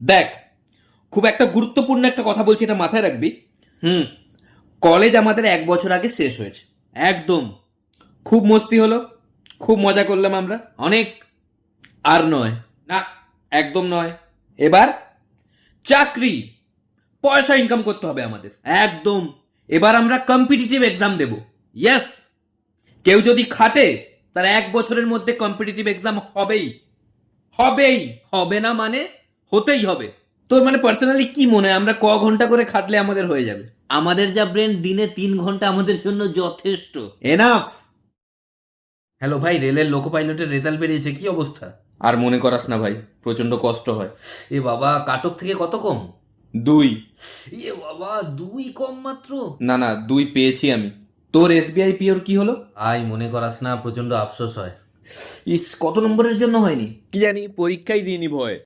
দেখ, খুব একটা গুরুত্বপূর্ণ একটা কথা বলছি, এটা মাথায় রাখবি। হুম। কলেজ আমাদের 1 বছর আগে শেষ হয়েছে। একদম। খুব মস্তি হলো, খুব মজা করলাম আমরা অনেক। আর নয়, না, একদম নয়। এবার চাকরি, পয়সা ইনকাম করতে হবে আমাদের, একদম। এবার আমরা কম্পিটিটিভ এক্সাম দেব। ইয়েস। কেউ যদি খাটে, তার 1 বছরের মধ্যে কম্পিটিটিভ এক্সাম হবেই। হবেই। হবে না মানে হতেই হবে। তোর মানে পার্সোনালি কি মনে হয় আমরা ঘন্টা করে খাটলে আমাদের হয়ে যাবে? আমাদের যা ব্রেন, দিনে 3 ঘন্টা আমাদের জন্য যথেষ্ট। এনাফ। হ্যালো ভাই, রেলের লোকো পাইলটের রেজাল্ট বেরিয়েছে, কি অবস্থা? আর মনে করাস না ভাই, প্রচন্ড কষ্ট হয়। এ বাবা, কাটক থেকে কত কম? 2। এ বাবা, 2 কম মাত্র? না না, 2 পেয়েছি আমি। তোর এসবিআই পিওর কি হলো? ভাই মনে করাস না, প্রচন্ড আফসোস হয়। ইস, কত নম্বরের জন্য হয়নি কি জানি, পরীক্ষাই দিইনি ভয়।